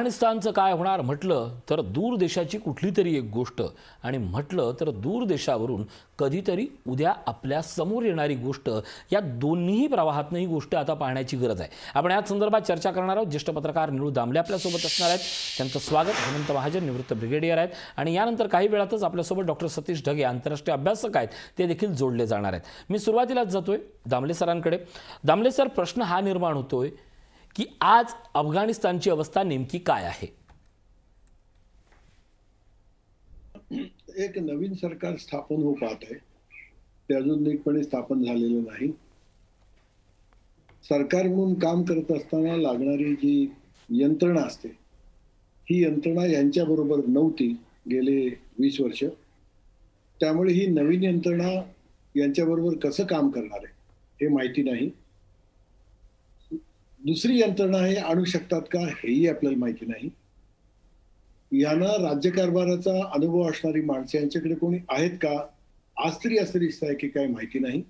अफगाणिस्तानचं काय होणार म्हटलं तर दूर देशाची कुठली तरी एक गोष्ट आणि म्हटलं तर दूर देशावरून कधीतरी उद्या आपल्या समोर येणारी गोष्ट, या दोन्ही प्रवाहातनं ही गोष्ट आता पाहण्याची गरज आहे. आपण याच संदर्भात चर्चा करणार आहोत. ज्येष्ठ पत्रकार निळू दामले आपल्यासोबत असणार आहेत. त्यांचं स्वागत. हेमंत महाजन निवृत्त ब्रिगेडियर आहेत आणि यानंतर काही वेळातच आपल्यासोबत डॉक्टर सतीश ढगे आंतरराष्ट्रीय अभ्यासक आहेत, ते देखील जोडले जाणार आहेत. मी सुरुवातीलाच जातोय दामले सरांकडे. दामले सर, प्रश्न हा निर्माण होतोय की आज अफगाणिस्तानची अवस्था नेमकी काय आहे? एक नवीन सरकार स्थापन होऊ पाहत आहे. ते अजून नीटपणे स्थापन झालेलं नाही. सरकार म्हणून काम करत असताना लागणारी जी यंत्रणा असते, ही यंत्रणा यांच्याबरोबर नव्हती गेले 20 वर्ष. त्यामुळे ही नवीन यंत्रणा यांच्याबरोबर कसं काम करणार आहे हे माहिती नाही. दुसरी यंत्रणा हे आणू शकतात का हेही आपल्याला माहिती नाही. यांना राज्यकारभाराचा अनुभव असणारी माणसं यांच्याकडे कोणी आहेत का, आज तरी असं दिसत आहे की काय माहिती नाही.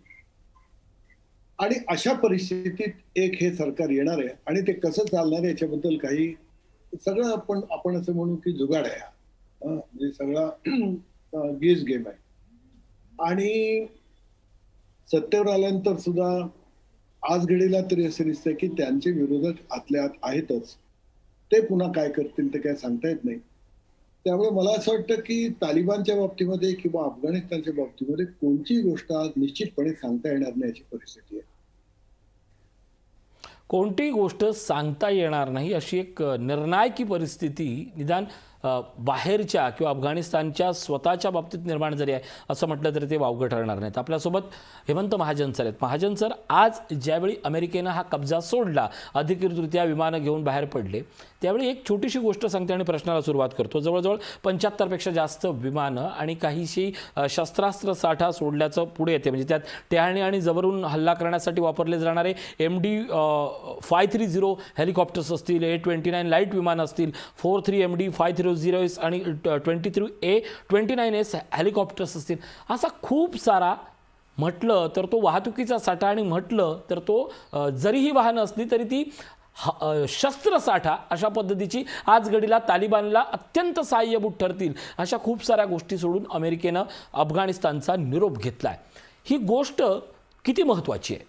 आणि अशा परिस्थितीत एक हे सरकार येणार आहे आणि ते कसं चालणार आहे याच्याबद्दल काही सगळं आपण असं म्हणू की जुगाड आहे. म्हणजे सगळा गेस गेम आहे. आणि सत्तेवर आल्यानंतर सुद्धा आज घडीला तरी असं दिसतंय की त्यांचे विरोधक आतल्या आत आहेतच. ते पुन्हा काय करतील ते काय सांगता येत नाही. त्यामुळे मला असं वाटतं की तालिबानच्या बाबतीमध्ये किंवा अफगाणिस्तानच्या बाबतीमध्ये कोणतीही गोष्ट आज निश्चितपणे सांगता येणार नाही अशी परिस्थिती आहे. कोणतीही गोष्ट सांगता येणार नाही अशी एक निर्णायकी परिस्थिती निदान बाहेरच्या किंवा अफगाणिस्तानच्या स्वतःच्या बाबतीत निर्माण झाली आहे असं म्हटलं तरी ते वावगं ठरणार नाहीत. आपल्यासोबत हेमंत महाजन सर आहेत. महाजन सर, आज ज्यावेळी अमेरिकेनं हा कब्जा सोडला, अधिकृतरित्या विमानं घेऊन बाहेर पडले, त्यावेळी एक छोटीशी गोष्ट सांगते आणि प्रश्नाला सुरुवात करतो. जवळजवळ 75पेक्षा जास्त विमानं आणि काहीशी शस्त्रास्त्र साठा सोडल्याचं पुढे येते. म्हणजे त्यात टेहळणी आणि जवळून हल्ला करण्यासाठी वापरले जाणारे MD-530 हेलिकॉप्टर्स असतील, A-29 लाईट विमानं असतील, 43 MD-530S आणि 23A-29S हेलिकॉप्टर्स असतील, असा खूप सारा म्हटलं तर तो वाहतुकीचा साठा आणि म्हटलं तर तो जरीही वाहनं असली तरी ती शस्त्रसाठा अशा पद्धतीची आज घडीला तालिबानला अत्यंत सहाय्यभूत ठरतील अशा खूप साऱ्या गोष्टी सोडून अमेरिकेनं अफगाणिस्तानचा निरोप घेतलाय. ही गोष्ट किती महत्त्वाची आहे?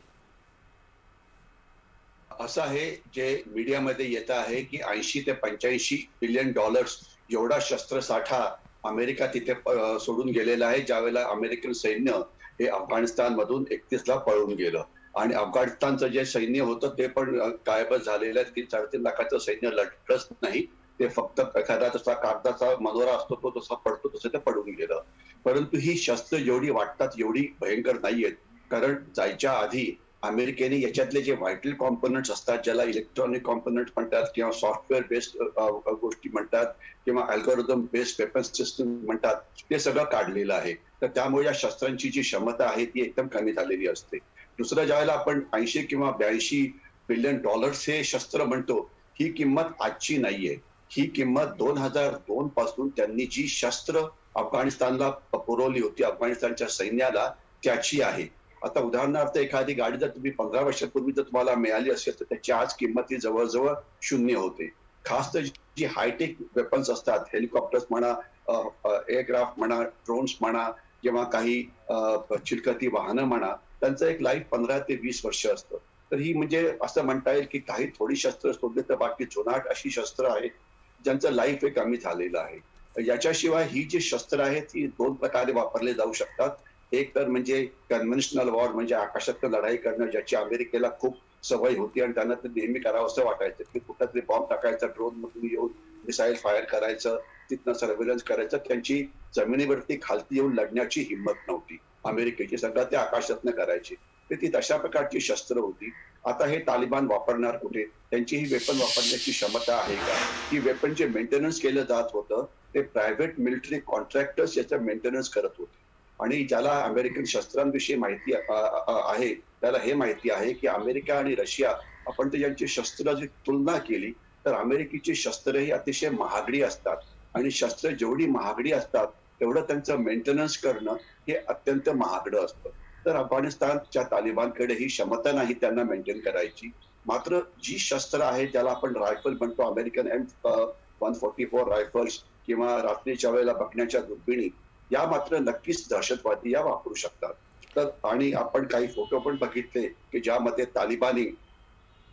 असं आहे, जे मीडियामध्ये येत आहे की 80 ते 85 बिलियन डॉलर्स एवढा शस्त्रसाठा अमेरिका तिथे सोडून गेलेला आहे, ज्यावेळेला अमेरिकन सैन्य हे अफगाणिस्तान मधून 31ला पळून गेलं आणि अफगाणिस्तानचं जे सैन्य होतं ते पण गायबच झालेलं आहे. 3-3.5 लाखाचं सैन्य लढलंच नाही. ते फक्त एखादा तसा कागदाचा मनोरा असतो तो जसा पडतो तसं ते पडून गेलं. परंतु ही शस्त्र जेवढी वाटतात एवढी भयंकर नाहीयेत, कारण जायच्या आधी अमेरिकेने याच्यातले जे व्हायटल कॉम्पोनंट्स असतात, ज्याला इलेक्ट्रॉनिक कॉम्पोनंट्स म्हणतात किंवा सॉफ्टवेअर बेस्ड गोष्टी म्हणतात किंवा अल्गोरिदम बेस्ड वेपन सिस्टम म्हणतात, ते सगळं काढलेलं आहे. तर त्यामुळे या शस्त्रांची जी क्षमता आहे ती एकदम कमी झालेली असते. दुसरं, ज्यावेळेला आपण 80 किंवा 82 बिलियन डॉलर्स हे शस्त्र म्हणतो, ही किंमत आजची नाहीये. ही किंमत 2002 पासून त्यांनी जी शस्त्र अफगाणिस्तानला पुरवली होती, अफगाणिस्तानच्या सैन्याला, त्याची आहे. आता उदाहरणार्थ एखादी गाडी जर तुम्ही 15 वर्षापूर्वी जर तुम्हाला मिळाली असेल तर त्याची आज किंमत ही जवळजवळ 0 होते. खास तर जी हायटेक वेपन्स असतात, हेलिकॉप्टर्स म्हणा, एअरक्राफ्ट म्हणा, ड्रोन्स म्हणा किंवा काही चिलखती वाहनं म्हणा, त्यांचं एक लाईफ 15 ते 20 वर्ष असतं. तर ही म्हणजे असं म्हणता येईल की काही थोडी शस्त्र सोडली तर बाकी जुनाट अशी शस्त्र आहेत ज्यांचं लाईफ हे कमी झालेलं आहे. याच्याशिवाय ही जी शस्त्र आहेत ती 2 प्रकारे वापरले जाऊ शकतात. एक तर म्हणजे कन्व्हेन्शनल वॉर, म्हणजे आकाशात लढाई करणं, ज्याची अमेरिकेला खूप सवय होती आणि त्यांना ते नेहमी करावं असं वाटायचं की कुठला तरी बॉम्ब टाकायचा, ड्रोन मधून येऊन मिसाईल फायर करायचं, तिथनं सर्व्हेलन्स करायचं. त्यांची जमिनीवरती खालती येऊन लढण्याची हिंमत नव्हती अमेरिकेची, सगळं ते आकाशातनं करायची. तर ती तशा प्रकारची शस्त्र होती. आता हे तालिबान वापरणार कुठे? त्यांची ही वेपन वापरण्याची क्षमता आहे का? ही वेपन जे मेंटेनन्स केलं जात होतं ते प्रायव्हेट मिलिटरी कॉन्ट्रॅक्टर्स याचं मेंटेनन्स करत होते. आणि ज्याला अमेरिकन शस्त्रांविषयी माहिती आहे त्याला हे माहिती आहे की अमेरिका आणि रशिया, आपण त्यांची शस्त्राची तुलना केली तर अमेरिकेची शस्त्र ही अतिशय महागडी असतात आणि शस्त्र जेवढी महागडी असतात तेवढं त्यांचं मेंटेनन्स करणं हे अत्यंत महागडं असतं. तर अफगाणिस्तानच्या तालिबानकडे ही क्षमता नाही त्यांना मेंटेन करायची. मात्र जी शस्त्र आहेत ज्याला आपण रायफल म्हणतो, अमेरिकन M144 रायफल्स किंवा रात्रीच्या वेळेला बघण्याच्या दुर्बिणी, या मात्र नक्कीच दहशतवादी या वापरू शकतात. तर आणि आपण काही फोटो पण बघितले की ज्यामध्ये तालिबानी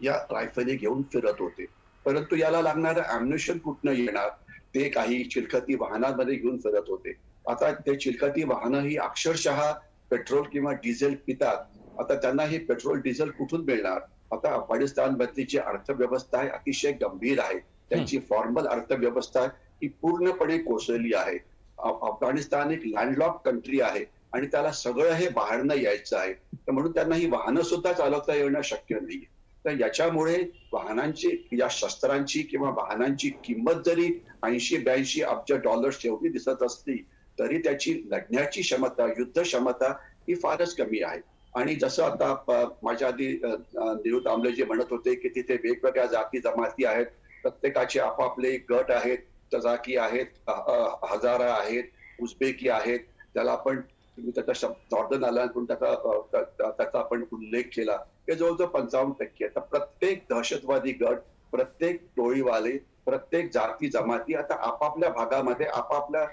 या रायफली घेऊन फिरत होते. परंतु याला लागणारं अॅम्युनिशन कुठनं येणार? ते काही चिलखती वाहनांमध्ये घेऊन फिरत होते. आता ते चिलखती वाहनं ही अक्षरशः पेट्रोल किंवा डिझेल पितात. आता त्यांना हे पेट्रोल डिझेल कुठून मिळणार? आता अफगाणिस्तानमधली जी अर्थव्यवस्था आहे अतिशय गंभीर आहे. त्यांची फॉर्मल अर्थव्यवस्था ही पूर्णपणे कोसळली आहे. अफगाणिस्तान एक लँडलॉक कंट्री आहे आणि त्याला सगळं हे बाहेरनं यायचं आहे. तर म्हणून त्यांना ही वाहनं सुद्धा चालवता येणं शक्य नाही. तर याच्यामुळे वाहनांची, या शस्त्रांची किंवा वाहनांची किंमत जरी 80-82 अब्ज डॉलर्स एवढी दिसत असली तरी त्याची लढण्याची क्षमता, युद्ध क्षमता ही फारच कमी आहे. आणि जसं आता माझ्या आधी निळू दामले जे म्हणत होते की तिथे वेगवेगळ्या जाती जमाती आहेत, प्रत्येकाचे आपापले गट आहेत, तजाकी आहेत, हजारा आहेत, उझबेकी आहेत, त्याला आपण तुम्ही त्याचा शब्द नॉर्दर्न आयर्लंड त्याचा आपण उल्लेख केला. हे जवळजवळ 55% आहे. तर प्रत्येक दहशतवादी गट, प्रत्येक टोळीवाले, प्रत्येक जाती जमाती आता आपापल्या भागामध्ये आपापल्या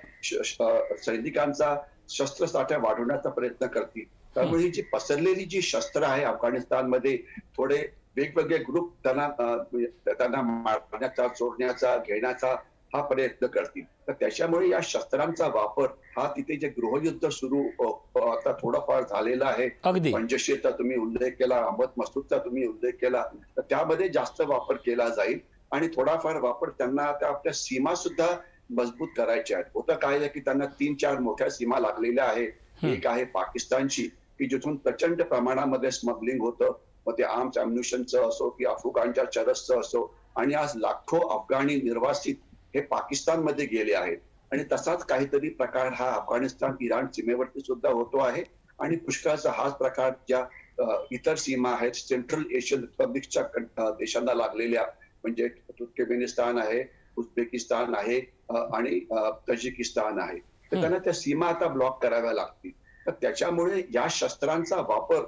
सैनिकांचा शस्त्रसाठा वाढवण्याचा प्रयत्न करतील. त्यामुळे ही जी पसरलेली जी शस्त्र आहे अफगाणिस्तानमध्ये, थोडे वेगवेगळे ग्रुप त्यांना मारण्याचा, चोरण्याचा, घेण्याचा हा प्रयत्न करतील. तर त्याच्यामुळे या शस्त्रांचा वापर हा तिथे जे गृहयुद्ध सुरू आता थोडंफार झालेलं आहे, पंजशीरचा तुम्ही उल्लेख केला, अहमद मसूदचा तुम्ही उल्लेख केला, तर त्यामध्ये जास्त वापर केला जाईल आणि थोडाफार वापर त्यांना त्या आपल्या सीमा सुद्धा मजबूत करायच्या आहेत. होतं काय आहे की त्यांना 3-4 मोठ्या सीमा लागलेल्या आहेत. एक आहे पाकिस्तानची की जिथून प्रचंड प्रमाणामध्ये स्मगलिंग होतं, मग ते आर्म्स अम्युनिशनचं असो की अफगाणच्या चरसचं असो, आणि आज लाखो अफगाणी निर्वासित हे पाकिस्तानमध्ये गेले आहेत. आणि तसाच काहीतरी प्रकार हा अफगाणिस्तान इराण सीमेवरती सुद्धा होतो आहे. आणि पुष्कळचा हाच प्रकार ज्या इतर सीमा आहेत, सेंट्रल एशियन रिपब्लिकच्या देशांना लागलेल्या, म्हणजे तुर्कमेनिस्तान आहे, उझबेकिस्तान आहे आणि तजिकिस्तान आहे, तर त्यांना त्या सीमा आता ब्लॉक कराव्या लागतील. तर त्याच्यामुळे या शस्त्रांचा वापर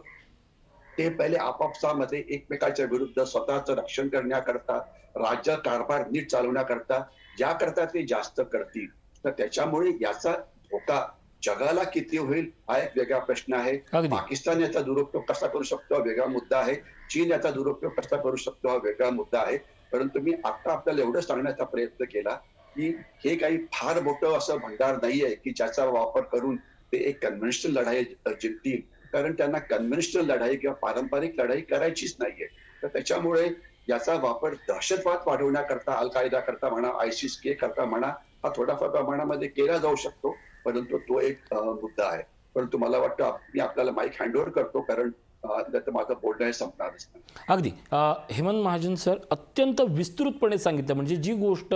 ते पहिले आपापसामध्ये एकमेकाच्या विरुद्ध स्वतःचं रक्षण करण्याकरता, राज्य कारभार नीट चालवण्याकरता ज्याकरता ते जास्त करतील. तर त्याच्यामुळे याचा धोका जगाला किती होईल हा एक वेगळा प्रश्न आहे. पाकिस्तान याचा दुरुपयोग कसा करू शकतो हा वेगळा मुद्दा आहे. चीन याचा दुरुपयोग कसा करू शकतो हा वेगळा मुद्दा आहे. परंतु मी आता आपल्याला एवढं सांगण्याचा प्रयत्न केला की हे काही फार मोठं असं भंडार नाहीये की ज्याचा वापर करून ते एक कन्व्हेन्शनल लढाई जिंकतील, कारण त्यांना कन्व्हेन्शनल लढाई किंवा पारंपरिक लढाई करायचीच नाहीये. तर त्याच्यामुळे याचा वापर दहशतवाद वाढवण्याकरता, अल कायदा करता म्हणा, ISIS के करता म्हणा, हा थोडाफार प्रमाणामध्ये केला जाऊ शकतो. परंतु तो एक मुद्दा आहे. परंतु मला वाटतं मी आपल्याला माईक हँडओव्हर करतो, कारण माझं बोलणं हे संपणारच नाही. अगदी हेमंत महाजन सर अत्यंत विस्तृतपणे सांगितलं. म्हणजे जी गोष्ट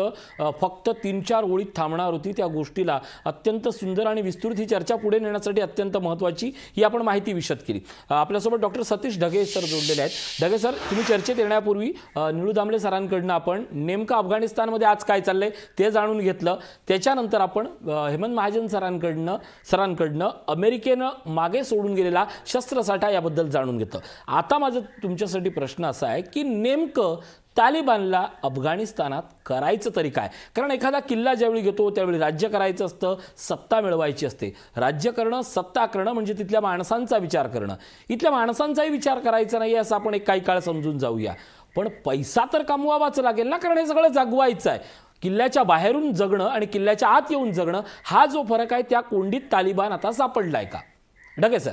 फक्त 3-4 ओळीत थांबणार होती त्या गोष्टीला अत्यंत सुंदर आणि विस्तृत ही चर्चा पुढे नेण्यासाठी अत्यंत महत्त्वाची ही आपण माहिती विशद केली. आपल्यासोबत डॉक्टर सतीश ढगे सर जोडलेले आहेत. ढगे सर, तुम्ही चर्चेत येण्यापूर्वी निळू दामले सरांकडनं आपण नेमकं अफगाणिस्तानमध्ये आज काय चाललंय ते जाणून घेतलं. त्याच्यानंतर आपण हेमंत महाजन सरांकडनं अमेरिकेनं मागे सोडून गेलेला शस्त्रसाठा याबद्दल जाणून घेतलं. आता माझा तुमच्यासाठी प्रश्न असा आहे की नेमकं तालिबानला अफगाणिस्तानात करायचं तरी काय? कारण एखादा किल्ला ज्यावेळी घेतो त्यावेळी राज्य करायचं असतं, सत्ता मिळवायची असते. राज्य करणं, सत्ता करणं म्हणजे तिथल्या माणसांचा विचार करणं. इथल्या माणसांचाही विचार करायचा नाही असं आपण एक काही काळ समजून जाऊया. पण पैसा तर कमवावाच लागेल ना, कारण हे सगळं जगवायचं आहे. किल्ल्याच्या बाहेरून जगणं आणि किल्ल्याच्या आत येऊन जगणं हा जो फरक आहे त्या कोंडीत तालिबान आता सापडलाय का? ढगे सर.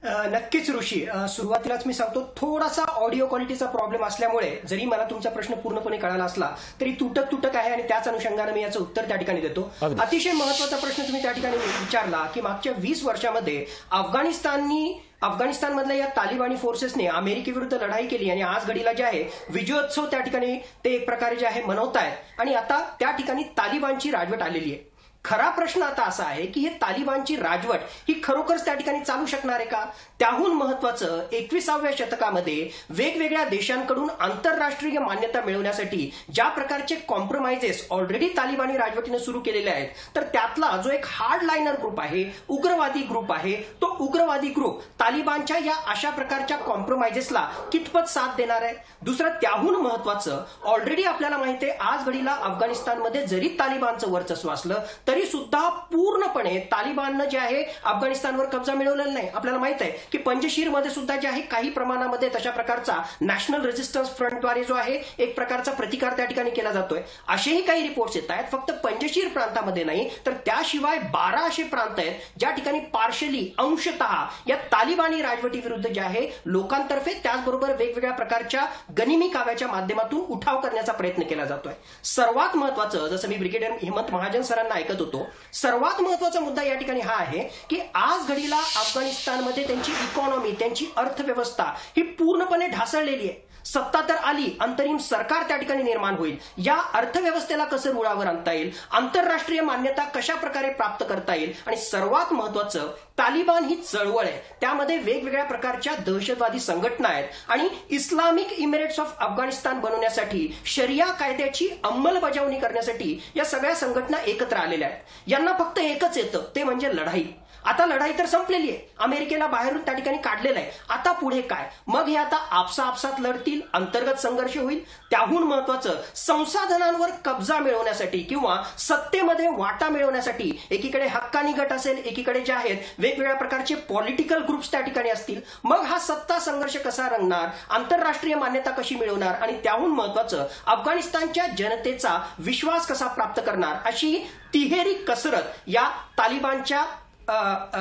नक्कीच ऋषी, सुरुवातीलाच मी सांगतो थोडासा ऑडिओ क्वालिटीचा प्रॉब्लेम असल्यामुळे जरी मला तुमचा प्रश्न पूर्णपणे कळाला असला तरी तुटक आहे आणि त्याच अनुषंगाने मी याचं उत्तर त्या ठिकाणी देतो. अतिशय महत्वाचा प्रश्न तुम्ही त्या ठिकाणी विचारला की मागच्या 20 वर्षामध्ये अफगाणिस्तानमधल्या या तालिबानी फोर्सेसने अमेरिकेविरुद्ध लढाई केली आणि आज घडीला जे आहे विजयोत्सव त्या ठिकाणी ते एक प्रकारे जे आहे मनवतायत आणि आता त्या ठिकाणी तालिबानची राजवट आलेली आहे. खरा प्रश्न आता असा आहे की हे तालिबानची राजवट ही खरोखरच त्या ठिकाणी चालू शकणार आहे का? त्याहून महत्वाचं 21व्या शतकामध्ये वेगवेगळ्या देशांकडून आंतरराष्ट्रीय मान्यता मिळवण्यासाठी ज्या प्रकारचे कॉम्प्रोमाइजेस ऑलरेडी तालिबानी राजवटीने सुरू केलेले आहेत, तर त्यातला जो एक हार्डलायनर ग्रुप आहे, उग्रवादी ग्रुप आहे, तो उग्रवादी ग्रुप तालिबानच्या या अशा प्रकारच्या कॉम्प्रोमाइजेसला कितपत साथ देणार आहे? दुसरं त्याहून महत्वाचं, ऑलरेडी आपल्याला माहिती आहे आज घडीला अफगाणिस्तानमध्ये जरी तालिबानचं वर्चस्व असलं तरी सुद्धा पूर्णपणे तालिबाननं जे आहे अफगाणिस्तानवर कब्जा मिळवलेला नाही. आपल्याला माहित आहे की पंजशीरमध्ये सुद्धा जे आहे काही प्रमाणामध्ये तशा प्रकारचा नॅशनल रेझिस्टन्स फ्रंटद्वारे जो आहे एक प्रकारचा प्रतिकार त्या ठिकाणी केला जातोय. असेही काही रिपोर्ट्स येत आहेत. फक्त पंजशीर प्रांतामध्ये नाही तर त्याशिवाय 12 असे प्रांत आहेत ज्या ठिकाणी पार्शली अंशतः या तालिबानी राजवटीविरुद्ध जे आहे लोकांतर्फे त्याचबरोबर वेगवेगळ्या प्रकारच्या गनिमी काव्याच्या माध्यमातून उठाव करण्याचा प्रयत्न केला जातोय. सर्वात महत्वाचं, जसं मी ब्रिगेडियर हेमंत महाजन सरांना ऐकत होतो, सर्वात महत्वाचा मुद्दा या ठिकाणी हा आहे की आज घडीला अफगाणिस्तानमध्ये त्यांची इकॉनॉमी, त्यांची अर्थव्यवस्था ही पूर्णपणे ढासळलेली आहे. सत्ता तर आली, अंतरिम सरकार त्या ठिकाणी निर्माण होईल. या अर्थव्यवस्थेला कसं रुळावर आणता येईल, आंतरराष्ट्रीय मान्यता कशा प्रकारे प्राप्त करता येईल, आणि सर्वात महत्वाचं तालिबान ही चळवळ आहे, त्यामध्ये वेगवेगळ्या प्रकारच्या दहशतवादी संघटना आहेत आणि इस्लामिक इमिरेट्स ऑफ अफगाणिस्तान बनवण्यासाठी, शरिया कायद्याची अंमलबजावणी करण्यासाठी या सगळ्या संघटना एकत्र आलेल्या आहेत. यांना फक्त एकच येतं, ते म्हणजे लढाई. आता लढाई तर संपलेली आहे, अमेरिकेला बाहेरून त्या ठिकाणी काढलेलं आहे. आता पुढे काय? मग हे आता आपसात लढतील, अंतर्गत संघर्ष होईल. त्याहून महत्वाचं, संसाधनांवर कब्जा मिळवण्यासाठी किंवा सत्तेमध्ये वाटा मिळवण्यासाठी एकीकडे हक्कानी गट असेल, एकीकडे जे आहेत वेगवेगळ्या प्रकारचे पॉलिटिकल ग्रुप्स त्या ठिकाणी असतील. मग हा सत्ता संघर्ष कसा रंगणार, आंतरराष्ट्रीय मान्यता कशी मिळवणार, आणि त्याहून महत्वाचं अफगाणिस्तानच्या जनतेचा विश्वास कसा प्राप्त करणार, अशी तिहेरी कसरत या तालिबानच्या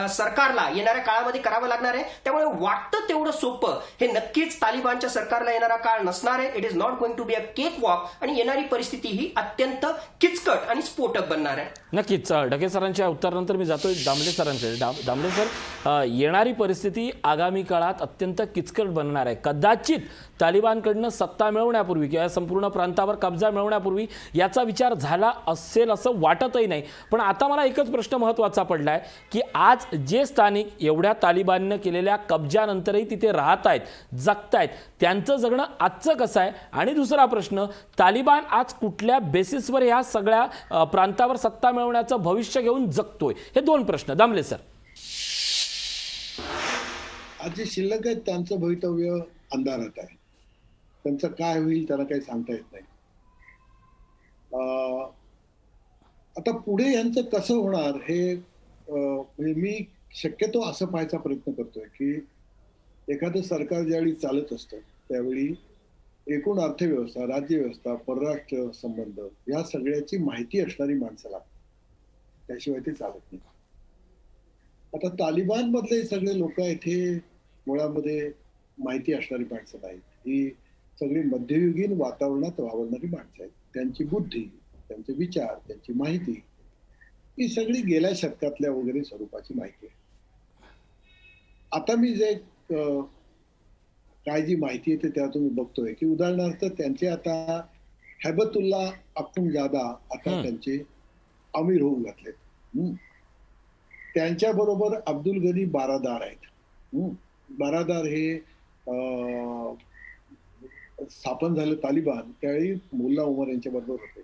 सरकारला येणाऱ्या काळामध्ये करावं लागणार आहे. त्यामुळे वाटतं तेवढं सोपं हे नक्कीच तालिबानच्या सरकारला येणारा काळ नसणार आहे. It is not going to be a cake walk, आणि येणारी परिस्थिती ही अत्यंत किचकट आणि स्फोटक बनणार आहे. नक्कीच. ढगे सरांच्या उत्तरानंतर मी जातोय दामले सरांकडे. दामले सर, येणारी परिस्थिती आगामी काळात अत्यंत किचकट बनणार आहे. कदाचित तालिबानकडनं सत्ता मिळवण्यापूर्वी किंवा संपूर्ण प्रांतावर कब्जा मिळवण्यापूर्वी याचा विचार झाला असेल असं वाटतही नाही. पण आता मला एकच प्रश्न महत्त्वाचा पडलाय की आज जे स्थानिक एवढ्या तालिबाननं केलेल्या कब्जानंतरही तिथे राहत आहेत, जगतायत, त्यांचं जगणं आजचं कसं आहे? आणि दुसरा प्रश्न, तालिबान आज कुठल्या बेसिसवर ह्या सगळ्या प्रांतावर सत्ता मिळवण्याचं भविष्य घेऊन जगतोय? हे दोन प्रश्न. दामले सर. आज जे शिल्लक आहेत त्यांचं भवितव्य अंधारात आहे. त्यांचं काय होईल त्याला काही सांगता येत नाही. आता पुढे यांचं कसं होणार हे म्हणजे मी शक्यतो असं पाहायचा प्रयत्न करतोय की एखादं सरकार ज्यावेळी चालत असतं त्यावेळी एकूण अर्थव्यवस्था, राज्यव्यवस्था, परराष्ट्र संबंध या सगळ्याची माहिती असणारी माणसं लागतात, त्याशिवाय ते चालत नाही. आता तालिबान मधले सगळे लोक इथे मुळामध्ये माहिती असणारी माणसं नाहीत. ही सगळी मध्ययुगीन वातावरणात वावरणारी माणसं आहेत. त्यांची बुद्धी, त्यांचे विचार, त्यांची माहिती ही सगळी गेल्या शतकातल्या वगैरे स्वरूपाची माहिती आहे. आता मी जे काय जी माहिती येते त्यातून मी बघतोय की उदाहरणार्थ त्यांचे आता हैबतुल्ला अख्खुंजादा आता त्यांचे अमीर होऊन घातलेत. त्यांच्याबरोबर अब्दुल गनी बारादार आहेत. बारादार हे स्थापन झालं तालिबान त्यावेळी मुल्ला उमर यांच्या बरोबर होते.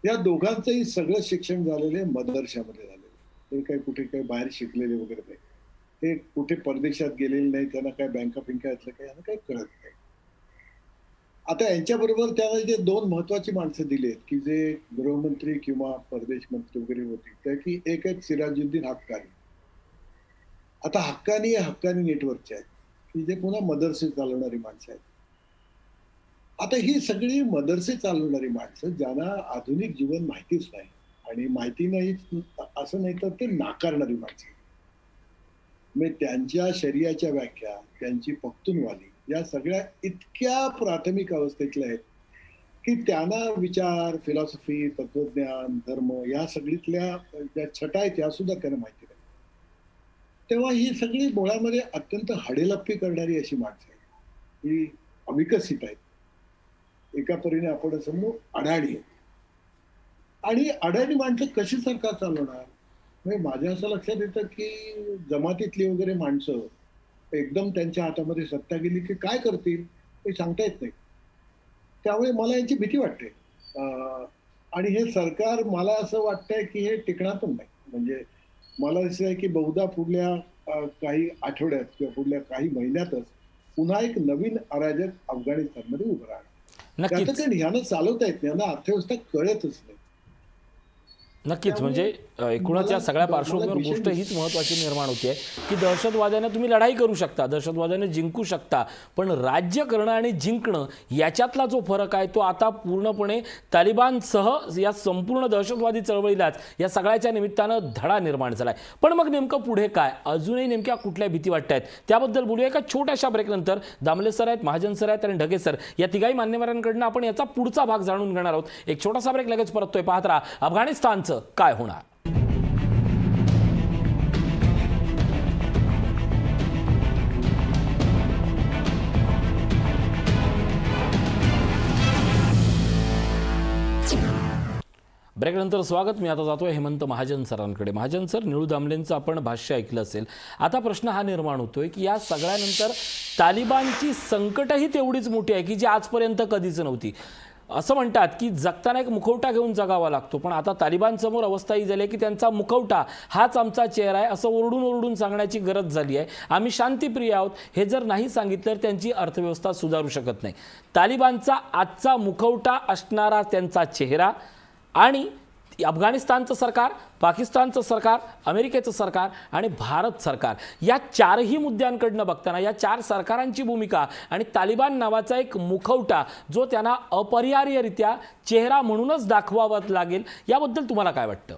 या दोघांचंही सगळं शिक्षण झालेले मदरशामध्ये झालेले. ते काही कुठे काही बाहेर शिकलेले वगैरे नाही. ते कुठे परदेशात गेलेले नाही. त्यांना काय बँका फिंका यातलं काही यांना काही कळत नाही. आता यांच्याबरोबर त्याला जे दोन महत्वाची माणसं दिली आहेत की जे गृहमंत्री किंवा परदेश मंत्री वगैरे होती, त्या की एक आहेत सिराजुद्दीन हक्कानी. आता हक्कानी नेटवर्कचे आहेत की जे पुन्हा मदरसे चालवणारी माणसं आहेत. आता ही सगळी मदरसे चालवणारी माणसं ज्यांना आधुनिक जीवन माहितीच नाही आणि माहिती नाही असं नाही तर ते नाकारणारी माणसं, म्हणजे त्यांच्या शरीयाच्या व्याख्या, त्यांची पख्तूनवाली या सगळ्या इतक्या प्राथमिक अवस्थेतल्या आहेत की त्यांना विचार, फिलॉसॉफी, तत्वज्ञान, धर्म या सगळीतल्या ज्या छटा आहेत त्या सुद्धा त्यांना माहिती नाही. तेव्हा ही सगळी मुळामध्ये अत्यंत हडेलप्पी करणारी अशी माणसं आहेत. ही अविकसित आहेत. एका परीने आपण समजू अडाणी आहे. आणि अडाणी माणसं कशी सरकार चालवणार? म्हणजे माझ्या असं लक्षात येतं की जमातीतली वगैरे माणसं एकदम त्यांच्या हातामध्ये सत्ता गेली की काय करतील हे सांगता येत नाही. त्यामुळे मला यांची भीती वाटते. आणि हे सरकार मला असं वाटतंय की हे टिकणार पण नाही. म्हणजे मला दिसत आहे की बहुधा पुढल्या काही आठवड्यात किंवा पुढल्या काही महिन्यातच पुन्हा एक नवीन अराजक अफगाणिस्तानमध्ये उभं राहणार. त्याचं नक्कीच काही ह्यानं चालवता येत नाही, यांना अर्थव्यवस्था कळतच नाही. नक्कीच म्हणजे एकूणच या सगळ्या मला पार्श्वभूमीवर भीषण गोष्ट हीच महत्त्वाची निर्माण होते की दहशतवाद्याने तुम्ही लढाई करू शकता, दहशतवाद्याने जिंकू शकता, पण राज्य करणं आणि जिंकणं याच्यातला जो फरक आहे तो आता पूर्णपणे तालिबानसह या संपूर्ण दहशतवादी चळवळीलाच या सगळ्याच्या निमित्तानं धडा निर्माण झालाय. पण मग नेमकं पुढे काय, अजूनही नेमक्या कुठल्या भीती वाटतायत त्याबद्दल बोलूया एका छोट्याशा ब्रेकनंतर. दामले सर आहेत, महाजन सर आहेत आणि ढगे सर या तिघाही मान्यवरांकडनं आपण याचा पुढचा भाग जाणून घेणार आहोत. एक छोटासा ब्रेक, लगेच परततोय. पाहत राहा अफगाणिस्तानचं काय होणार. ब्रेकनंतर स्वागत. मी आता जातोय हेमंत महाजन सरांकडे. महाजन सर, निळू दामलेंचं आपण भाष्य ऐकलं असेल. आता प्रश्न हा निर्माण होतोय की या सगळ्यानंतर तालिबानची संकटही तेवढीच मोठी आहे की जी आजपर्यंत कधीच नव्हती. असं म्हणतात की जगताना एक मुखवटा घेऊन जगावा लागतो, पण आता तालिबानसमोर अवस्था ही झाली आहे की त्यांचा मुखवटा हाच आमचा चेहरा आहे असं ओरडून ओरडून सांगण्याची गरज झाली आहे. आम्ही शांतीप्रिय आहोत हे जर नाही सांगितलं तर त्यांची अर्थव्यवस्था सुधारू शकत नाही. तालिबानचा आजचा मुखवटा असणारा त्यांचा चेहरा आणि अफगाणिस्तानचं सरकार, पाकिस्तानचं सरकार, अमेरिकेचं सरकार आणि भारत सरकार या चारही मुद्द्यांकडनं बघताना या चार सरकारांची भूमिका आणि तालिबान नावाचा एक मुखवटा जो त्यांना अपरिहार्यरित्या चेहरा म्हणूनच दाखवावा लागेल, याबद्दल तुम्हाला काय वाटतं?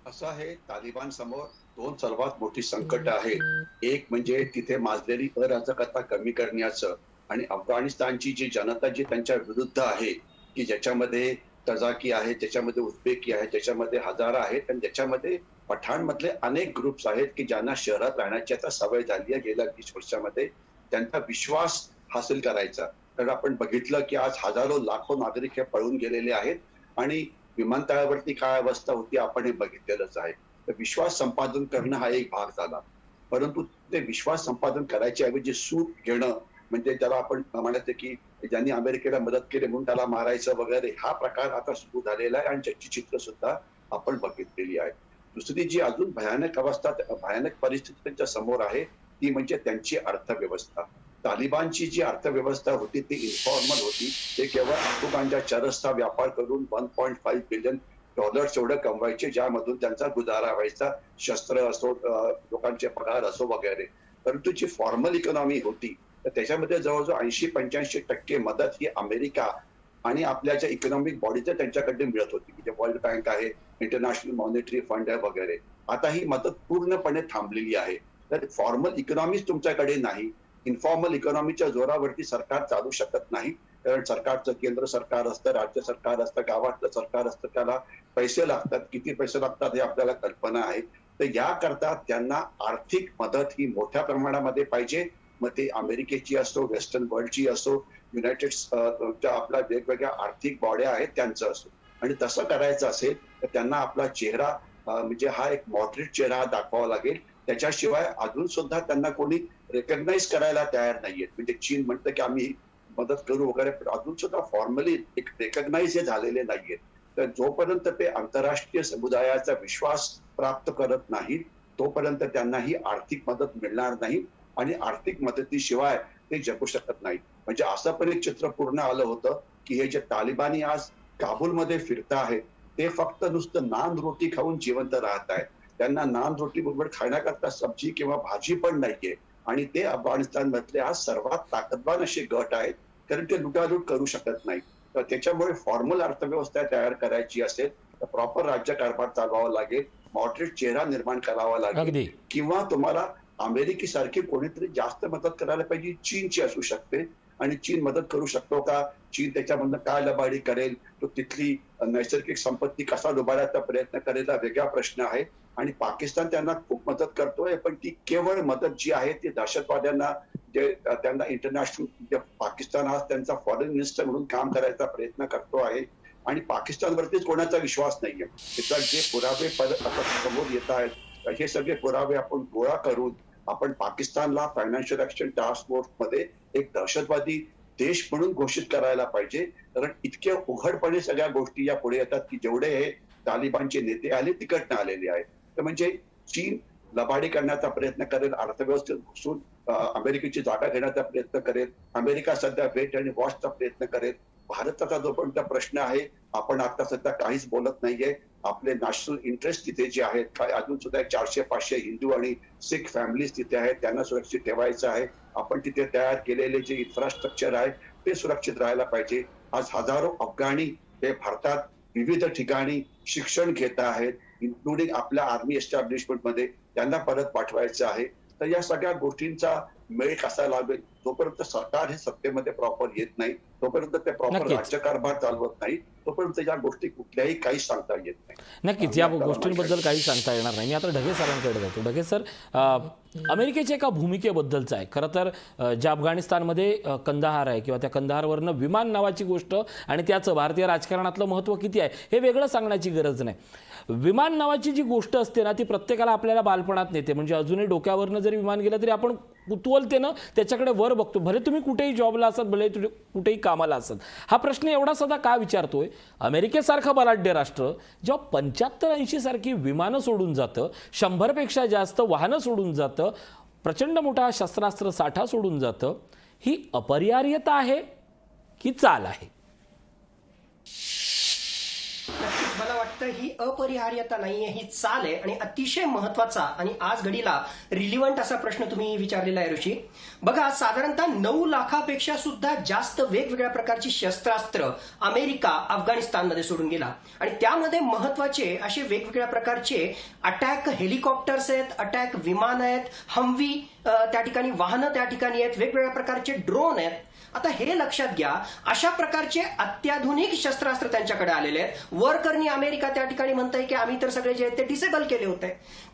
असं आहे, तालिबान समोर दोन सर्वात मोठी संकट आहेत. एक म्हणजे तिथे माजलेली अराजकता कमी करण्याचं आणि अफगाणिस्तानची जी जनता जी त्यांच्या विरुद्ध आहे की ज्याच्यामध्ये तजाकी आहे, ज्याच्यामध्ये उझबेकी आहे, ज्याच्यामध्ये हजारा आहेत आणि ज्याच्यामध्ये पठाण मधले अनेक ग्रुप्स आहेत की ज्यांना शहरात राहण्याची आता सवय झाली आहे गेल्या 20 वर्षामध्ये, त्यांचा विश्वास हासिल करायचा. तर आपण बघितलं की आज हजारो लाखो नागरिक हे पळून गेलेले आहेत आणि विमानतळावरती काय अवस्था होती आपण हे बघितलेलंच आहे. तर विश्वास संपादन करणं हा एक भाग झाला, परंतु ते विश्वास संपादन करायच्या ऐवजी सूट घेणं म्हणजे त्याला आपण म्हणायचं की ज्यांनी अमेरिकेला मदत केली म्हणून त्याला मारायचं वगैरे हा प्रकार आता सुरू झालेला आहे आणि त्याची चित्र सुद्धा आपण बघितलेली आहे. दुसरी जी अजून भयानक अवस्था, भयानक परिस्थिती त्यांच्या समोर आहे ती म्हणजे त्यांची अर्थव्यवस्था. तालिबानची जी अर्थव्यवस्था होती ती इन्फॉर्मल होती. ते केवळ अफगाणच्या चरसचा व्यापार करून $1.5 बिलियन एवढं कमवायचे ज्यामधून त्यांचा गुजारा व्हायचा, शस्त्र असो, लोकांचे पगार असो वगैरे. परंतु जी फॉर्मल इकॉनॉमी होती तर त्याच्यामध्ये जवळजवळ 80-85% मदत ही अमेरिका आणि आपल्या ज्या इकॉनॉमिक बॉडीच्या त्यांच्याकडे मिळत होती, म्हणजे वर्ल्ड बँक आहे, इंटरनॅशनल मॉनिटरी फंड आहे वगैरे. आता ही मदत पूर्णपणे थांबलेली आहे. तर फॉर्मल इकॉनॉमीच तुमच्याकडे नाही, इन्फॉर्मल इकॉनॉमीच्या जोरावरती सरकार चालू शकत नाही. कारण सरकारचं केंद्र सरकार असतं, राज्य सरकार असतं, गावातलं सरकार असतं, त्याला पैसे लागतात. किती पैसे लागतात हे आपल्याला कल्पना आहे. तर याकरता त्यांना आर्थिक मदत ही मोठ्या प्रमाणामध्ये पाहिजे. मग ते अमेरिकेची असो, वेस्टर्न वर्ल्डची असो, युनायटेड आपल्या वेगवेगळ्या आर्थिक बॉड्या आहेत त्यांचं असो. आणि तसं करायचं असेल तर त्यांना आपला चेहरा म्हणजे हा एक मॉडरेट चेहरा दाखवावा लागेल. त्याच्याशिवाय अजून सुद्धा त्यांना कोणी रेकग्नाइज करायला तयार नाहीयेत. म्हणजे चीन म्हणतं की आम्ही मदत करू वगैरे, अजून सुद्धा फॉर्मली एक रेकग्नाइज हे झालेले नाहीयेत. तर जोपर्यंत ते आंतरराष्ट्रीय समुदायाचा विश्वास प्राप्त करत नाहीत तोपर्यंत त्यांना ही आर्थिक मदत मिळणार नाही आणि आर्थिक मदतीशिवाय ते जगू शकत नाहीत. म्हणजे असं पण एक चित्र पूर्ण आलं होतं की हे जे तालिबानी आज काबूलमध्ये फिरत आहेत ते फक्त नुसतं नान रोटी खाऊन जिवंत राहत आहेत. त्यांना नान रोटी बरोबर खाण्याकरता सब्जी किंवा भाजी पण नाहीये आणि ते अफगाणिस्तान मधले आज सर्वात ताकदवान असे गट आहेत, कारण ते लुटालूट करू शकत नाही. तर त्याच्यामुळे फॉर्मल अर्थव्यवस्था तयार करायची असेल तर प्रॉपर राज्य कारभार चालवावा लागेल, मॉडरेट चेहरा निर्माण करावा लागेल, किंवा तुम्हाला अमेरिकेसारखी कोणीतरी जास्त मदत करायला पाहिजे. चीनची असू शकते आणि चीन मदत करू शकतो का, चीन त्याच्यामधनं काय लबाडी करेल, तो तिथली नैसर्गिक संपत्ती कसा लुबाडायचा प्रयत्न करेल हा वेगळा प्रश्न आहे. आणि पाकिस्तान त्यांना खूप मदत करतोय, पण ती केवळ मदत जी आहे ती दहशतवाद्यांना, जे त्यांना इंटरनॅशनल, पाकिस्तान हा त्यांचा फॉरेन मिनिस्टर म्हणून काम करायचा प्रयत्न करतो आहे आणि पाकिस्तानवरतीच कोणाचा विश्वास नाहीये. त्याच्यात जे पुरावे आता समोर येत आहेत हे सगळे पुरावे आपण गोळा करून आपण पाकिस्तानला फायनान्शियल ऍक्शन टास्क फोर्स मध्ये एक दहशतवादी देश म्हणून घोषित करायला पाहिजे. कारण इतक्या उघडपणे सगळ्या गोष्टी या पुढे येतात की जेवढे हे तालिबानचे नेते आले तिकडनं आलेले आहेत. तर म्हणजे चीन लबाडी करण्याचा प्रयत्न करेल, अर्थव्यवस्थेत घुसून अमेरिकेची जागा घेण्याचा प्रयत्न करेल, अमेरिका सध्या वेट आणि वॉचचा प्रयत्न करेल. भारताचा जोपर्यंत प्रश्न आहे आपण आता सध्या काहीच बोलत नाहीये. आपले नॅशनल इंटरेस्ट तिथे जे आहेत काय अजून सुद्धा 400-500 हिंदू आणि सिख फॅमिलीज तिथे आहेत, त्यांना सुरक्षित ठेवायचं आहे. आपण तिथे तयार केलेले जे इन्फ्रास्ट्रक्चर आहे ते सुरक्षित राहायला पाहिजे. आज हजारो अफगाणी हे भारतात विविध ठिकाणी शिक्षण घेत आहेत, इन्क्लुडिंग आपल्या आर्मी एस्टॅब्लिशमेंट मध्ये, त्यांना परत पाठवायचं आहे. तर या सगळ्या गोष्टींचा मेळ कसा लागेल, जोपर्यंत सरकार हे सत्तेमध्ये प्रॉपर येत नाही, तोपर्यंत ते प्रॉपर नक्कीच. राज्यकारभार चालवत नाही, तोपर्यंत या गोष्टी कुठल्याही काही सांगता येत नाही. नक्कीच या गोष्टींबद्दल काही सांगता येणार नाही. मी आता ढगे सरांकडे जातो. ढगे सर, अमेरिकेच्या एका भूमिकेबद्दलचं आहे खरं तर. ज्या अफगाणिस्तानमध्ये कंदाहार आहे किंवा त्या कंदाहारवरनं विमान नावाची गोष्ट आणि त्याचं भारतीय राजकारणातलं महत्त्व किती आहे हे वेगळं सांगण्याची गरज नाही. विमान नावाची जी गोष्ट असते ना ती प्रत्येकाला आपल्याला बालपणात नेते. म्हणजे अजूनही डोक्यावरनं जरी विमान गेलं तरी आपण कुतूहलतेनं त्याच्याकडे वर बघतो, भले तुम्ही कुठेही जॉबला असाल, भले कुठेही कामाला असाल. हा प्रश्न एवढा सदा का विचारतोय? अमेरिकेसारखं बलाढ्य राष्ट्र जेव्हा 75-80 सारखी विमानं सोडून जातं, 100पेक्षा जास्त वाहनं सोडून जातं, प्रचंड मोठा शस्त्रास्त्र साठा सोडून जातं, ही अपरिहार्यता आहे की चाल आहे? नक्कीच मला वाटतं ही अपरिहार्यता नाहीये, ही चाल आहे आणि अतिशय महत्वाचा आणि आज घडीला रिलिव्हंट असा प्रश्न तुम्ही विचारलेला आहे ऋषी. बघा, साधारणतः 9 लाखापेक्षा सुद्धा जास्त वेगवेगळ्या प्रकारची शस्त्रास्त्र अमेरिका अफगाणिस्तानमध्ये सोडून गेला आणि त्यामध्ये महत्वाचे असे वेगवेगळ्या प्रकारचे अटॅक हेलिकॉप्टर्स आहेत, अटॅक विमान आहेत, हमवी त्या ठिकाणी वाहनं त्या ठिकाणी आहेत, वेगवेगळ्या प्रकारचे ड्रोन आहेत. आता हे लक्षात घ्या, अशा प्रकारचे अत्याधुनिक शस्त्रास्त्र त्यांच्याकडे आलेले आहेत. वर करणी अमेरिका त्या ठिकाणी म्हणताय की आम्ही तर सगळे जे आहेत ते डिसेबल केले होते.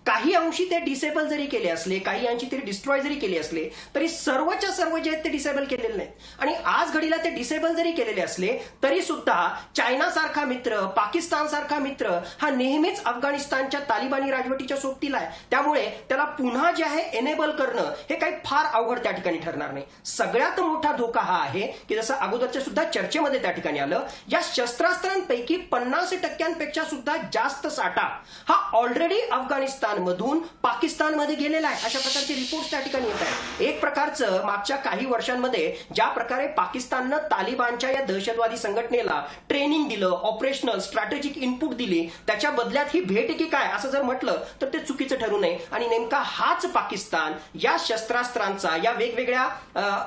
काही अंशी ते डिसेबल जरी केले असले, काही अंशी ते डिस्ट्रॉय जरी केले असले, तरी सर्वच्या सर्व जे आहेत ते डिसेबल केलेले नाहीत. आणि आज घडीला ते डिसेबल जरी केलेले असले तरी सुद्धा चायना सारखा मित्र, पाकिस्तान सारखा मित्र हा नेहमीच अफगाणिस्तानच्या तालिबानी राजवटीच्या सोबतीला आहे. त्यामुळे त्याला पुन्हा जे आहे एनेबल करणं हे काही फार अवघड त्या ठिकाणी ठरणार नाही. सगळ्यात मोठा धोका हा आहे की जसं अगोदरच्या सुद्धा चर्चेमध्ये त्या ठिकाणी आलं, या शस्त्रास्त्रांपैकी 50% सुद्धा जास्त साठा हा ऑलरेडी अफगाणिस्तानमधून पाकिस्तानमध्ये गेलेला आहे. अशा प्रकारचे रिपोर्ट त्या ठिकाणी येत आहेत. एक प्रकारचं मागच्या काही वर्षांमध्ये ज्या प्रकारे पाकिस्ताननं तालिबानच्या या दहशतवादी संघटनेला ट्रेनिंग दिलं, ऑपरेशनल स्ट्रॅटेजिक इनपुट दिली, त्याच्या बदल्यात ही भेट की काय असं जर म्हटलं तर ते चुकीचं ठरू नये. आणि नेमका हाच पाकिस्तान या शस्त्रास्त्रांचा, या वेगवेगळ्या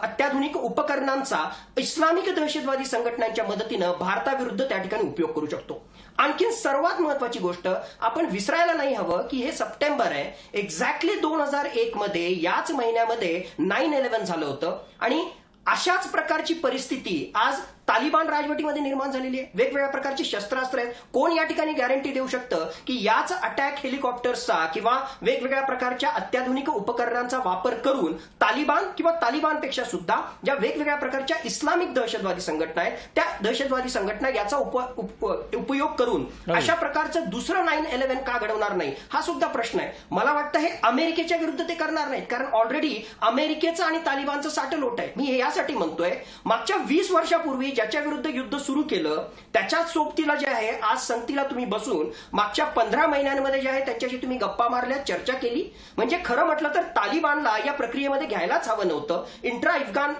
अत्याधुनिक उपकरणांचा इस्लामिक दहशतवादी संघटनांच्या मदतीनं भारताविरुद्ध त्या ठिकाणी उपयोग करू शकतो. आणखीन सर्वात महत्वाची गोष्ट आपण विसरायला नाही हवं की हे सप्टेंबर आहे, एक्झॅक्टली 2001 मध्ये याच महिन्यामध्ये 9/11 झालं होतं आणि अशाच प्रकारची परिस्थिती आज तालिबान राजवटीमध्ये निर्माण झालेली आहे. वेगवेगळ्या प्रकारची शस्त्रास्त्र आहेत. कोण या ठिकाणी गॅरंटी देऊ शकतं की याच अटॅक हेलिकॉप्टर्सचा किंवा वेगवेगळ्या प्रकारच्या अत्याधुनिक उपकरणांचा वापर करून तालिबान किंवा तालिबानपेक्षा सुद्धा ज्या वेगवेगळ्या प्रकारच्या इस्लामिक दहशतवादी संघटना आहेत त्या दहशतवादी संघटना याचा उपयोग करून अशा प्रकारचं दुसरं 9/11 का घडवणार नाही हा सुद्धा प्रश्न आहे. मला वाटतं हे अमेरिकेच्या विरुद्ध ते करणार नाहीत, कारण ऑलरेडी अमेरिकेचं आणि तालिबानचं साटलोट आहे. मी हे यासाठी म्हणतोय, मागच्या 20 वर्षापूर्वी ज्याच्या विरुद्ध युद्ध सुरू केलं त्याच्याच सोबतीला जे आहे आज संगतीला तुम्ही बसून मागच्या 15 महिन्यांमध्ये जे आहे त्यांच्याशी तुम्ही गप्पा मारल्या, चर्चा केली. म्हणजे खरं म्हटलं तर तालिबानला या प्रक्रियेमध्ये घ्यायलाच हवं नव्हतं. इंट्रा अफगाण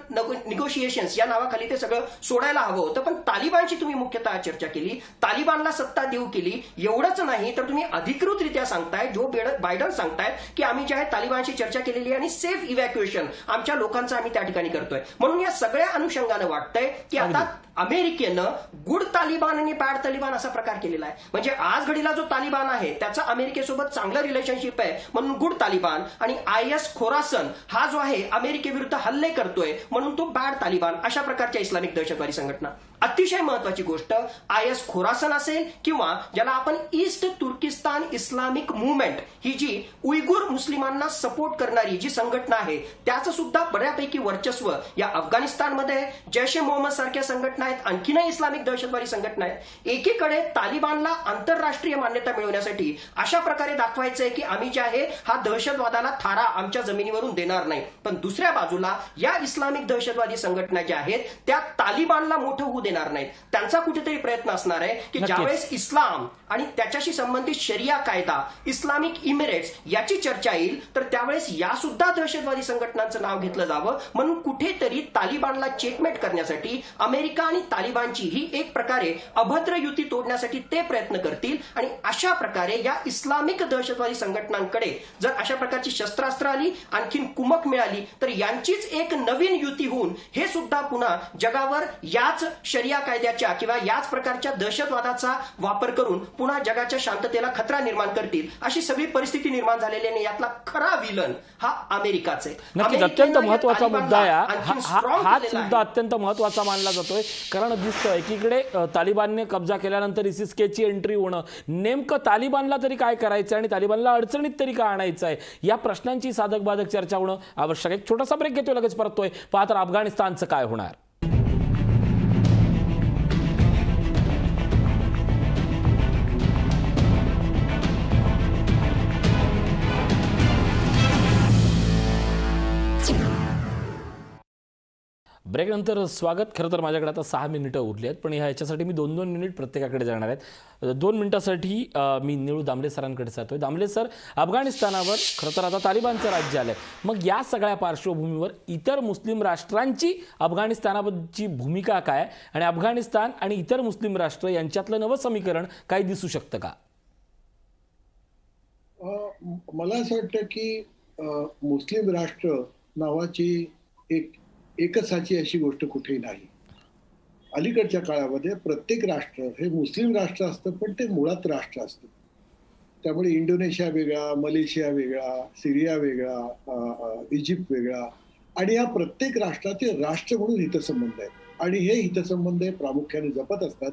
निगोशिएशन्स या नावाखाली ते सगळं सोडायला हवं होतं, पण तालिबानशी तुम्ही मुख्यतः चर्चा केली, तालिबानला सत्ता देऊ केली. एवढंच नाही तर तुम्ही अधिकृतरित्या सांगताय, जो बायडन सांगतायत की आम्ही जे आहे तालिबानशी चर्चा केलेली आणि सेफ इव्हॅक्युएशन आमच्या लोकांचं आम्ही त्या ठिकाणी करतोय. म्हणून या सगळ्या अनुषंगानं वाटतंय की आता अमेरिकेनं गुड तालिबान आणि बॅड तालिबान असा प्रकार केलेला आहे. म्हणजे आज घडीला जो तालिबान आहे त्याचा अमेरिकेसोबत चांगलं रिलेशनशिप आहे म्हणून गुड तालिबान, आणि IS खोरासन हा जो आहे अमेरिकेविरुद्ध हल्ले करतोय म्हणून तो बॅड तालिबान. अशा प्रकारच्या इस्लामिक दहशतवादी संघटना अतिशय महत्वाची गोष्ट, IS खोरासन असेल किंवा ज्याला आपण ईस्ट तुर्किस्तान इस्लामिक मुवमेंट, ही जी उयगुर मुस्लिमांना सपोर्ट करणारी जी संघटना आहे, त्याचं सुद्धा बऱ्यापैकी वर्चस्व या अफगाणिस्तानमध्ये. जैश ए मोहम्मद सारख्या संघटना आहेत, आणखीनही इस्लामिक दहशतवादी संघटना आहेत. एकीकडे तालिबानला आंतरराष्ट्रीय मान्यता मिळवण्यासाठी अशा प्रकारे दाखवायचंय की आम्ही जे आहे हा दहशतवादाला थारा आमच्या जमिनीवरून देणार नाही, पण दुसऱ्या बाजूला या इस्लामिक दहशतवादी संघटना ज्या आहेत त्या तालिबानला मोठं होऊ देणार नाहीत. त्यांचा कुठेतरी प्रयत्न असणार आहे की ज्यावेळेस इस्लाम आणि त्याच्याशी संबंधित शरिया कायदा, इस्लामिक इमिरेट्स याची चर्चा येईल तर त्यावेळेस या सुद्धा दहशतवादी संघटनांचं नाव घेतलं जावं, म्हणून कुठेतरी तालिबानला चेकमेट करण्यासाठी अमेरिका आणि तालिबानची ही एक प्रकारे अभद्र युती तोडण्यासाठी ते प्रयत्न करतील. आणि अशा प्रकारे या इस्लामिक दहशतवादी संघटनांकडे जर अशा प्रकारची शस्त्रास्त्र आली, आणखीन कुमक मिळाली, तर यांचीच एक नवीन युती होऊन हे सुद्धा पुन्हा जगावर याच शरिया कायद्याच्या किंवा याच प्रकारच्या दहशतवादाचा वापर करून पुन्हा जगाच्या शांततेला खतरा निर्माण करतील, अशी सगळी परिस्थिती निर्माण झालेली आहे. यातला खरा विलन हा अमेरिकाच आहे. नक्कीच अत्यंत महत्वाचा मुद्दा आहे हा सुद्धा सुद्धा अत्यंत महत्वाचा मानला जातोय. कारण दिसतं एकीकडे तालिबानने कब्जा केल्यानंतर ISIS-K ची एंट्री होणं, नेमकं तालिबानला तरी काय करायचं आणि तालिबानला अडचणीत तरी का आणायचं आहे, या प्रश्नांची साधक बाधक चर्चा होणं आवश्यक आहे. एक छोटासा ब्रेक घेतोय, लगेच परततोय. पहा तर अफगाणिस्तानचं काय होणार. ब्रेक नंतर स्वागत. खरं तर माझ्याकडे आता 6 मिनिटं उरली आहेत, पण ह्याच्यासाठी मी 2-2 मिनिट प्रत्येकाकडे जाणार आहेत. 2 मिनिटासाठी मी निळू दामले सरांकडे जातोय. दामले सर, अफगाणिस्तानावर खरं तर आता तालिबानचं राज्य आलंय, मग या सगळ्या पार्श्वभूमीवर इतर मुस्लिम राष्ट्रांची अफगाणिस्तानाबद्दलची भूमिका काय आणि अफगाणिस्तान आणि इतर मुस्लिम राष्ट्र यांच्यातलं नवं समीकरण काय दिसू शकतं का? मला असं वाटतं की मुस्लिम राष्ट्र नावाची एकसाची अशी गोष्ट कुठेही नाही. अलीकडच्या काळामध्ये प्रत्येक राष्ट्र हे मुस्लिम राष्ट्र असतं, पण ते मुळात राष्ट्र असतं. त्यामुळे इंडोनेशिया वेगळा, मलेशिया वेगळा, सिरिया वेगळा, इजिप्त वेगळा, आणि या प्रत्येक राष्ट्राचे राष्ट्र म्हणून हितसंबंध आहेत आणि हे हितसंबंध प्रामुख्याने जपत असतात.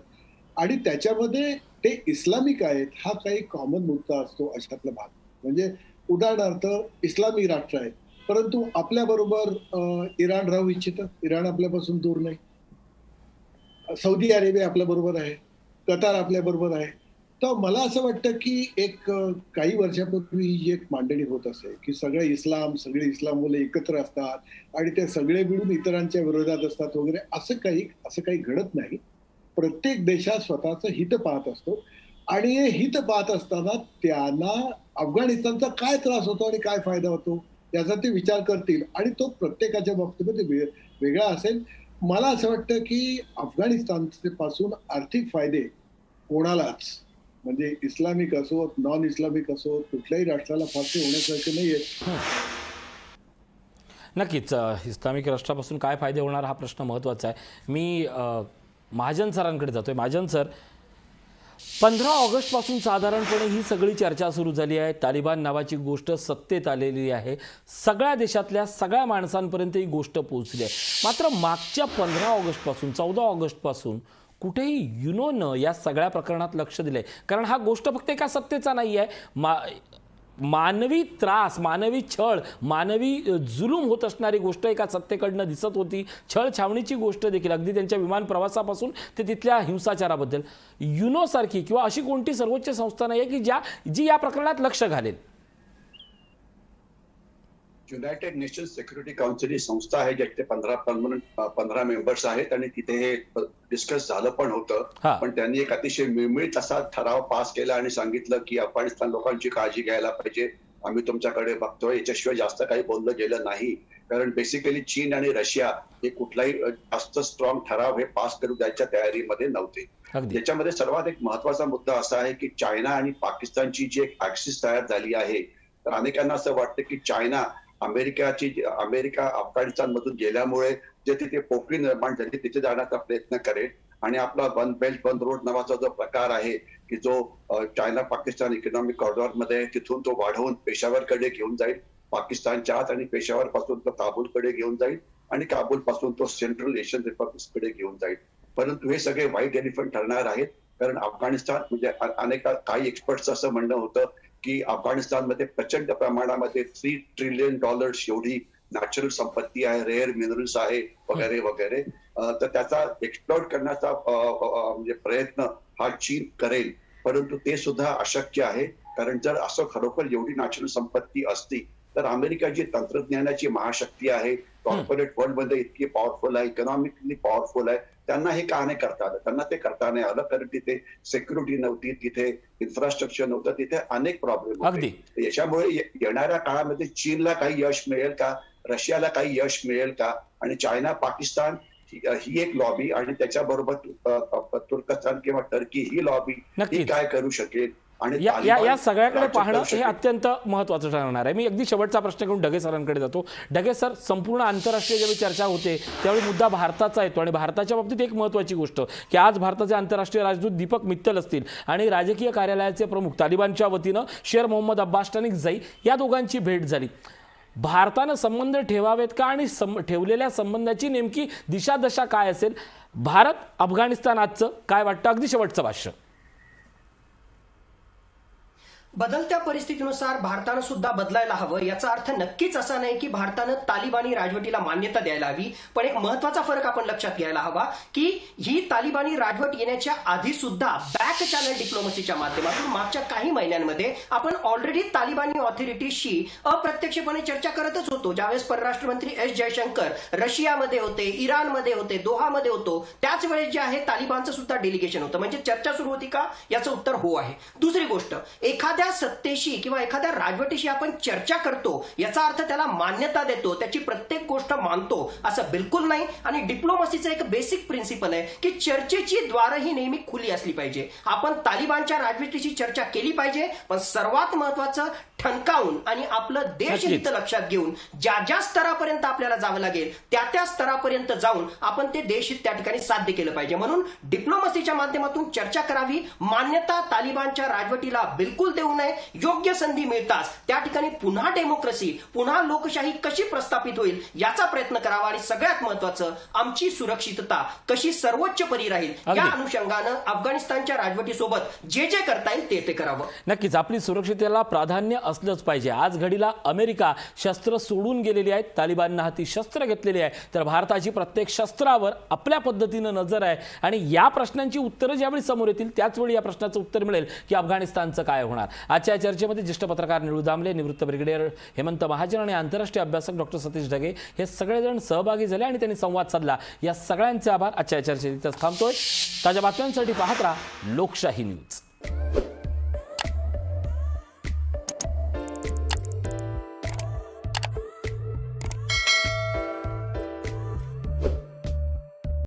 आणि त्याच्यामध्ये ते इस्लामिक आहेत हा काही कॉमन मुद्दा असतो अशातला भाग. म्हणजे उदाहरणार्थ इस्लामी राष्ट्र आहे, परंतु आपल्याबरोबर इराण राहू इच्छितं. इराण आपल्यापासून दूर नाही. सौदी अरेबिया आपल्याबरोबर आहे, कतार आपल्याबरोबर आहे. तर मला असं वाटतं की काही वर्षापूर्वी ही एक मांडणी होत असे की सगळे इस्लाम मुले एकत्र असतात आणि ते सगळे मिळून इतरांच्या विरोधात असतात वगैरे. असं काही घडत नाही. प्रत्येक देशात स्वतःचं हित पाहत असतो आणि हे हित पाहत असताना त्यांना अफगाणिस्तानचा काय त्रास होतो आणि काय फायदा होतो याचा ते विचार करतील आणि तो प्रत्येकाच्या बाबतीमध्ये वेगळा असेल. मला असं वाटतं की अफगाणिस्तान पासून आर्थिक फायदे कोणालाच, म्हणजे इस्लामिक असो नॉन इस्लामिक असो, कुठल्याही राष्ट्राला फारसे होण्यासारखे नाही आहेत. नक्कीच इस्लामिक राष्ट्रापासून काय फायदे होणार हा प्रश्न महत्त्वाचा आहे. मी महाजन सरांकडे जातोय. महाजन सर, 15 ऑगस्टपासून साधारणपणे ही सगळी चर्चा सुरू झाली आहे. तालिबान नावाची गोष्ट सत्तेत आलेली आहे. सगळ्या देशातल्या सगळ्या माणसांपर्यंत ही गोष्ट पोहोचली आहे. मात्र मागच्या 15 ऑगस्टपासून 14 ऑगस्टपासून कुठेही युनोनं या सगळ्या प्रकरणात लक्ष दिलंय. कारण हा गोष्ट फक्त एका सत्तेचा नाही आहे. मानवी त्रास, मानवी छळ, मानवी जुलूम होत असणारी गोष्ट एका सत्तेकडनं दिसत होती. छळ छावणीची गोष्ट देखील, अगदी त्यांच्या विमान प्रवासापासून ते तिथल्या हिंसाचाराबद्दल. युनोसारखी किंवा अशी कोणती सर्वोच्च संस्था नाही आहे की जी या प्रकरणात लक्ष घालेल? युनायटेड नेशन्स सिक्युरिटी काउन्सिल ही संस्था आहे ज्याचे 15 मेंबर्स आहेत आणि तिथे हे डिस्कस झालं पण होतं. पण त्यांनी एक अतिशय मिळमिळीत असा ठराव पास केला आणि सांगितलं की अफगाणिस्तान लोकांची काळजी घ्यायला पाहिजे, आम्ही तुमच्याकडे बघतोय. याच्याशिवाय जास्त काही बोललं गेलं नाही. कारण बेसिकली चीन आणि रशिया हे कुठलाही जास्त स्ट्रॉंग ठराव हे पास करू द्यायच्या तयारीमध्ये नव्हते. त्याच्यामध्ये सर्वात एक महत्वाचा मुद्दा असा आहे की चायना आणि पाकिस्तानची जी एक ऍक्सिस तयार झाली आहे, तर अनेकांना असं वाटतं की अमेरिका अफगाणिस्तान मधून गेल्यामुळे जे तिथे पोकळी निर्माण झाली तिथे जाण्याचा प्रयत्न करेल आणि आपला वन बेल्ट वन रोड नावाचा जो प्रकार आहे की जो चायना पाकिस्तान इकॉनॉमिक कॉरिडॉर मध्ये तिथून तो वाढवून पेशावरकडे घेऊन जाईल, पाकिस्तानच्या आत, आणि पेशावर पासून तो काबूलकडे घेऊन जाईल आणि काबूल पासून तो सेंट्रल एशियन रिपब्लिक्सकडे घेऊन जाईल. परंतु हे सगळे व्हाईट एलिफंट ठरणार आहेत. कारण अफगाणिस्तान म्हणजे काही एक्सपर्ट्स असं म्हणणं होतं की अफगाणिस्तानमध्ये प्रचंड प्रमाणामध्ये $3 ट्रिलियन एवढी नॅचरल संपत्ती आहे, रेअर मिनरल्स आहे वगैरे वगैरे. तर त्याचा एक्सप्लॉइट करण्याचा म्हणजे प्रयत्न हा चीन करेल, परंतु ते सुद्धा अशक्य आहे. कारण जर असं खरोखर एवढी नॅचरल संपत्ती असती तर अमेरिका जी तंत्रज्ञानाची महाशक्ती आहे, कॉर्पोरेट वर्ल्ड मध्ये इतकी पॉवरफुल आहे, इकॉनॉमिकली पॉवरफुल आहे, त्यांना हे का नाही करता आलं? त्यांना ते करता नाही आलं कारण तिथे सिक्युरिटी नव्हती, तिथे इन्फ्रास्ट्रक्चर नव्हतं, तिथे अनेक प्रॉब्लेम होते. याच्यामुळे येणाऱ्या काळामध्ये चीनला काही यश मिळेल का, रशियाला काही यश मिळेल का, आणि चायना पाकिस्तान ही एक लॉबी आणि त्याच्याबरोबर तुर्कस्तान किंवा टर्की ही लॉबी ही काय करू शकेल. आणि या सगळ्याकडे पाहणं हे अत्यंत महत्त्वाचं ठरणार आहे. मी अगदी शेवटचा प्रश्न घेऊन ढगे सरांकडे जातो. ढगे सर, संपूर्ण आंतरराष्ट्रीय जेव्हा चर्चा होते त्यावेळी मुद्दा भारताचा येतो आणि भारताच्या बाबतीत एक महत्त्वाची गोष्ट की आज भारताचे आंतरराष्ट्रीय राजदूत दीपक मित्तल असतील आणि राजकीय कार्यालयाचे प्रमुख तालिबानच्या वतीनं शेर मोहम्मद अब्बास टनिकझई या दोघांची भेट झाली. भारतानं संबंध ठेवावेत का आणि ठेवलेल्या संबंधाची नेमकी दिशादशा काय असेल? भारत अफगाणिस्तान आजचं काय वाटतं? अगदी शेवटचं भाष्य. बदलत्या परिस्थितीनुसार भारतानं सुद्धा बदलायला हवं. याचा अर्थ नक्कीच असा नाही की भारतानं तालिबानी राजवटीला मान्यता द्यायला हवी, पण एक महत्वाचा फरक आपण लक्षात घ्यायला हवा की ही तालिबानी राजवट येण्याच्या आधी सुद्धा बॅक चॅनल डिप्लोमसीच्या माध्यमातून मागच्या काही महिन्यांमध्ये आपण ऑलरेडी तालिबानी ऑथॉरिटीजशी अप्रत्यक्षपणे चर्चा करतच होतो. ज्यावेळेस परराष्ट्र मंत्री एस जयशंकर रशियामध्ये होते, इराणमध्ये होते, दोहामध्ये होतो, त्याच वेळेस जे आहे तालिबानचं सुद्धा डेलिगेशन होतं. म्हणजे चर्चा सुरू होती का? याचं उत्तर हो आहे. दुसरी गोष्ट, एखाद्या सत्तेशी किंवा एखाद्या राजवटीशी आपण चर्चा करतो याचा अर्थ त्याला मान्यता देतो, त्याची प्रत्येक गोष्ट मानतो असं बिलकुल नाही. आणि डिप्लोमसीचं एक बेसिक प्रिन्सिपल आहे की चर्चेची द्वार ही नेहमी खुली असली पाहिजे. आपण तालिबानच्या राजवटीशी चर्चा केली पाहिजे, पण सर्वात महत्वाचं ठणकावून आणि आपलं देशहित लक्षात घेऊन ज्या स्तरापर्यंत आपल्याला जावं लागेल त्या स्तरापर्यंत जाऊन आपण ते देशहित त्या ठिकाणी साध्य केलं पाहिजे. म्हणून डिप्लोमसीच्या माध्यमातून चर्चा करावी. मान्यता तालिबानच्या राजवटीला बिलकुल देऊ नये. योग्य संधी मिळताच त्या ठिकाणी पुन्हा डेमोक्रेसी, पुन्हा लोकशाही कशी प्रस्थापित होईल याचा प्रयत्न करावा. आणि सगळ्यात महत्वाचं, आमची सुरक्षितता कशी सर्वोच्च परी राहील या अनुषंगानं अफगाणिस्तानच्या राजवटीसोबत जे करता येईल ते करावं. नक्कीच आपली सुरक्षिततेला प्राधान्य असलंच पाहिजे. आज घडीला अमेरिका शस्त्र सोडून गेलेली आहे, तालिबाननं हाती शस्त्र घेतलेली आहे, तर भारताची प्रत्येक शस्त्रावर आपल्या पद्धतीनं नजर आहे. आणि या प्रश्नांची उत्तरं ज्यावेळी समोर येतील त्याचवेळी या प्रश्नाचं उत्तर मिळेल की अफगाणिस्तानचं काय होणार. आजच्या चर्चेमध्ये ज्येष्ठ पत्रकार निळू दामले, निवृत्त ब्रिगेडियर हेमंत महाजन आणि आंतरराष्ट्रीय अभ्यासक डॉक्टर सतीश ढगे हे सगळेजण सहभागी झाले आणि त्यांनी संवाद साधला. या सगळ्यांचे आभार. आजच्या चर्चेत इथंच थांबतोय. ताज्या बातम्यांसाठी पाहत राहा लोकशाही न्यूज.